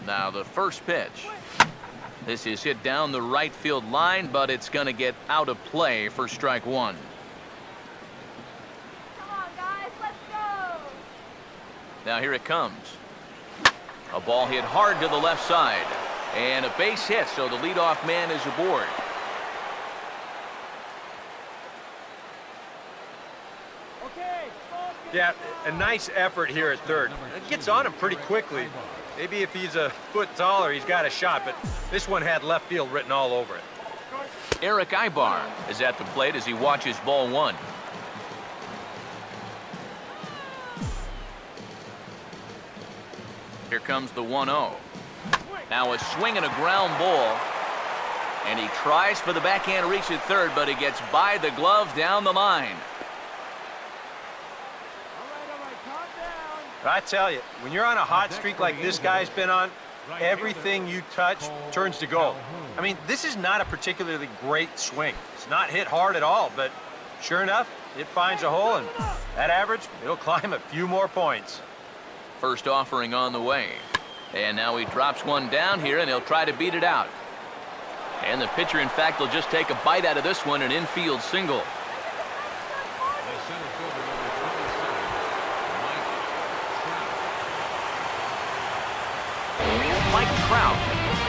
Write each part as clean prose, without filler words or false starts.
Now the first pitch. This is hit down the right field line, but it's going to get out of play for strike one. Come on, guys, let's go. Now here it comes. A ball hit hard to the left side. And a base hit, so the leadoff man is aboard. Yeah, a nice effort here at third. It gets on him pretty quickly. Maybe if he's a foot taller, he's got a shot, but this one had left field written all over it. Eric Ibar is at the plate as he watches ball one. Here comes the 1-0. Now a swing and a ground ball. And he tries for the backhand reach at third, but he gets by the glove down the line. I tell you, when you're on a hot streak like this guy's been on, everything you touch turns to gold. I mean, this is not a particularly great swing. It's not hit hard at all, but sure enough, it finds a hole, and that average, it'll climb a few more points. First offering on the way. And now he drops one down here, and he'll try to beat it out. And the pitcher, in fact, will just take a bite out of this one, an infield single. Mike Trout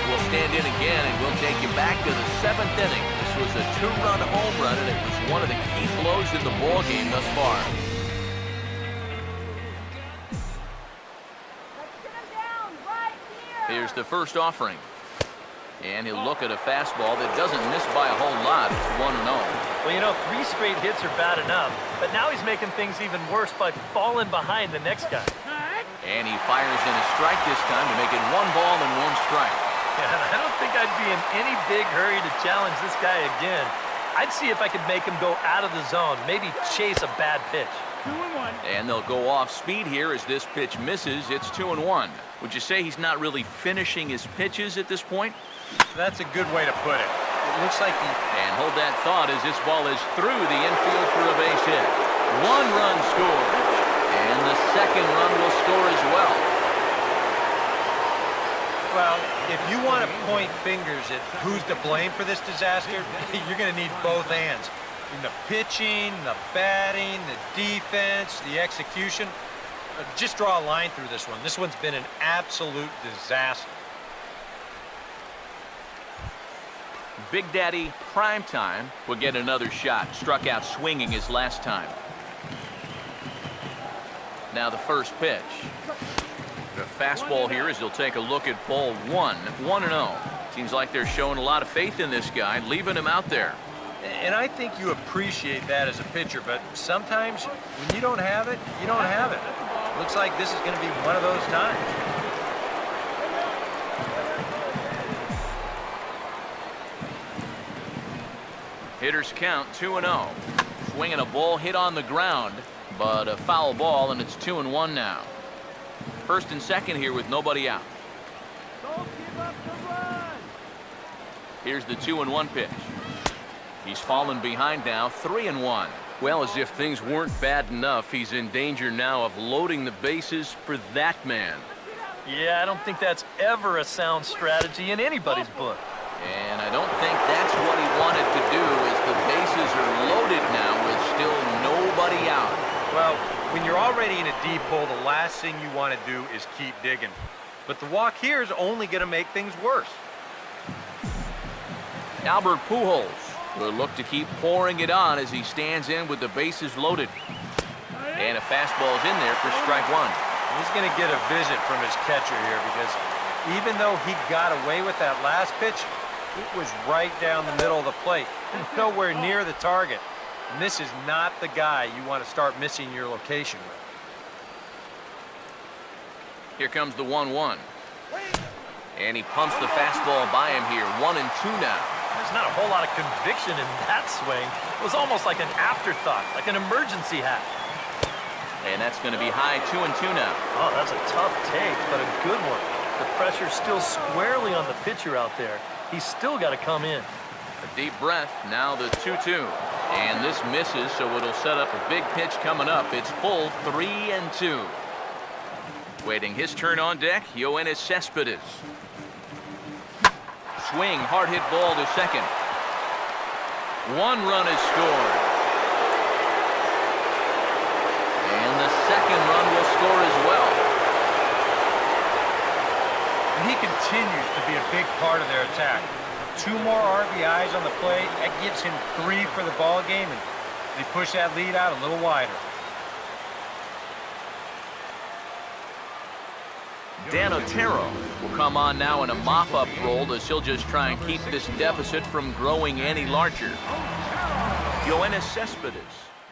will stand in again, and we'll take you back to the 7th inning. This was a 2-run home run, and it was one of the key blows in the ball game thus far. Here's the first offering. And he'll look at a fastball that doesn't miss by a whole lot. It's 1-0. Well, you know, 3 straight hits are bad enough, but now he's making things even worse by falling behind the next guy. And he fires in a strike this time to make it 1 ball and 1 strike. Yeah, I don't think I'd be in any big hurry to challenge this guy again. I'd see if I could make him go out of the zone, maybe chase a bad pitch. 2-1. And they'll go off speed here as this pitch misses. It's 2-1. Would you say he's not really finishing his pitches at this point? That's a good way to put it. It looks like he... And hold that thought as this ball is through the infield for a base hit. 1 run scored. And the second run will score as well. Well, if you want to point fingers at who's to blame for this disaster, you're going to need both hands. In the pitching, the batting, the defense, the execution. Just draw a line through this one. This one's been an absolute disaster. Big Daddy Primetime will get another shot. Struck out swinging his last time. Now the first pitch. The fastball here as he'll take a look at ball 1. 1-0. Seems like they're showing a lot of faith in this guy, leaving him out there. And I think you appreciate that as a pitcher, but sometimes when you don't have it, you don't have it. Looks like this is going to be one of those times. Hitters count 2-0. Swinging a ball hit on the ground, but a foul ball, and it's 2-1 now. First and second here with nobody out. Don't give up the run. Here's the 2-1 pitch. He's fallen behind now, 3-1. Well, as if things weren't bad enough, he's in danger now of loading the bases for that man. Yeah, I don't think that's ever a sound strategy in anybody's book. And I don't think that's what he wanted to do, as the bases are loaded now with still nobody out. Well, when you're already in a deep hole, the last thing you want to do is keep digging. But the walk here is only going to make things worse. Albert Pujols will look to keep pouring it on as he stands in with the bases loaded. And a fastball's in there for strike 1. He's going to get a visit from his catcher here, because even though he got away with that last pitch, it was right down the middle of the plate, nowhere near the target. And this is not the guy you want to start missing your location with. Here comes the 1-1. And he pumps the fastball by him here. 1-2 now. There's not a whole lot of conviction in that swing. It was almost like an afterthought, like an emergency hat. And that's going to be high, 2-2 now. Oh, that's a tough take, but a good one. The pressure's still squarely on the pitcher out there. He's still got to come in. A deep breath. Now the 2-2. And this misses, so it'll set up a big pitch coming up. It's full 3-2. Waiting his turn on deck, Yoenis Cespedes. Swing, hard hit ball to second. 1 run is scored. And the second run will score as well. And he continues to be a big part of their attack. 2 more RBIs on the play. That gives him 3 for the ball game, and they push that lead out a little wider. Dan Otero will come on now in a mop-up role as he'll just try and keep this deficit from growing any larger. Yoenis Cespedes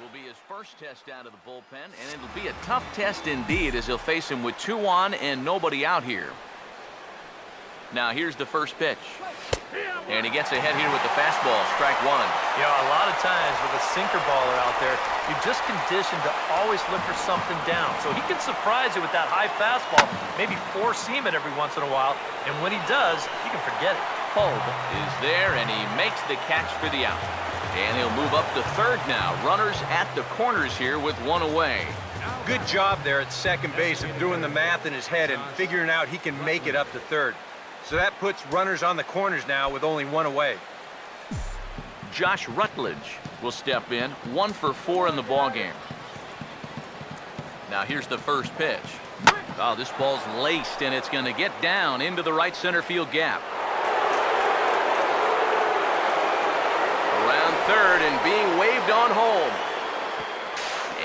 will be his first test out of the bullpen, and it'll be a tough test indeed as he'll face him with 2 on and nobody out here. Now here's the first pitch. And he gets ahead here with the fastball, strike 1. You know, a lot of times with a sinker baller out there, you're just conditioned to always look for something down. So he can surprise you with that high fastball, maybe 4-seam it every once in a while. And when he does, you can forget it. Hold is there, and he makes the catch for the out. And he'll move up to third now. Runners at the corners here with 1 away. Good job there at second base of doing the math in his head and figuring out he can make it up to third. So that puts runners on the corners now with only 1 away. Josh Rutledge will step in, 1 for 4 in the ballgame. Now here's the first pitch. Oh, this ball's laced, and it's going to get down into the right center field gap. Around third and being waved on home.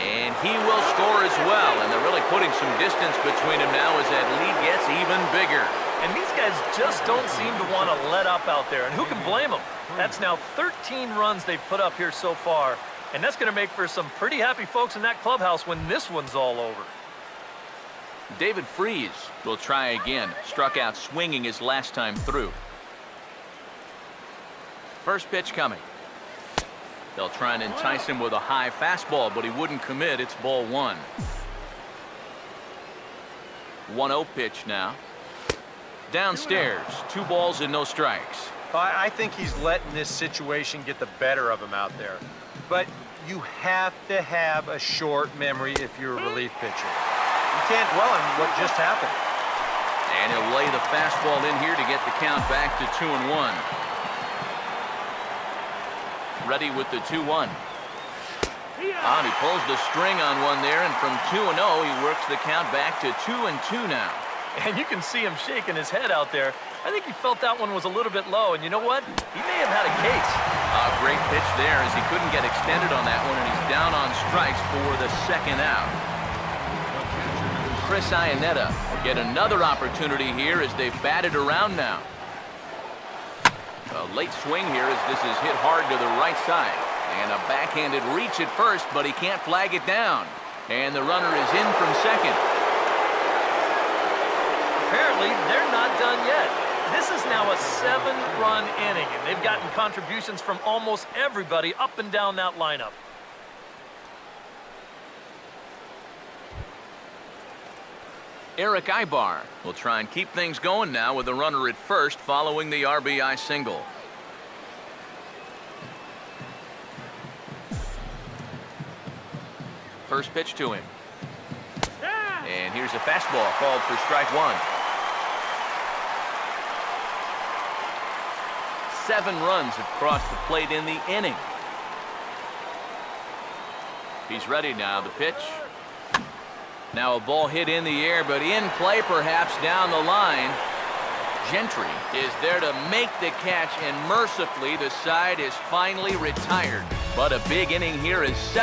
And he will score as well, and they're really putting some distance between them now as that lead gets even bigger. And these guys just don't seem to want to let up out there. And who can blame them? That's now 13 runs they've put up here so far. And that's going to make for some pretty happy folks in that clubhouse when this one's all over. David Freese will try again. Struck out swinging his last time through. First pitch coming. They'll try and entice him with a high fastball, but he wouldn't commit. It's ball 1. 1-0 pitch now. Downstairs, 2 balls and no strikes. I think he's letting this situation get the better of him out there. But you have to have a short memory if you're a relief pitcher. You can't dwell on what just happened. And he'll lay the fastball in here to get the count back to 2-1. Ready with the 2-1. And he pulls the string on one there, and from 2-0, he works the count back to 2-2 now. And you can see him shaking his head out there. I think he felt that one was a little bit low, and you know what? He may have had a case. Great pitch there as he couldn't get extended on that one, and he's down on strikes for the second out. Chris Iannetta will get another opportunity here as they've batted around now. A late swing here as this is hit hard to the right side. And a backhanded reach at first, but he can't flag it down. And the runner is in from second. Apparently, they're not done yet. This is now a 7-run inning, and they've gotten contributions from almost everybody up and down that lineup. Eric Ibar will try and keep things going now with a runner at first following the RBI single. First pitch to him. And here's a fastball called for strike 1. 7 runs have crossed the plate in the inning. He's ready now. The pitch. Now a ball hit in the air, but in play perhaps down the line. Gentry is there to make the catch, and mercifully the side is finally retired. But a big inning here is 7.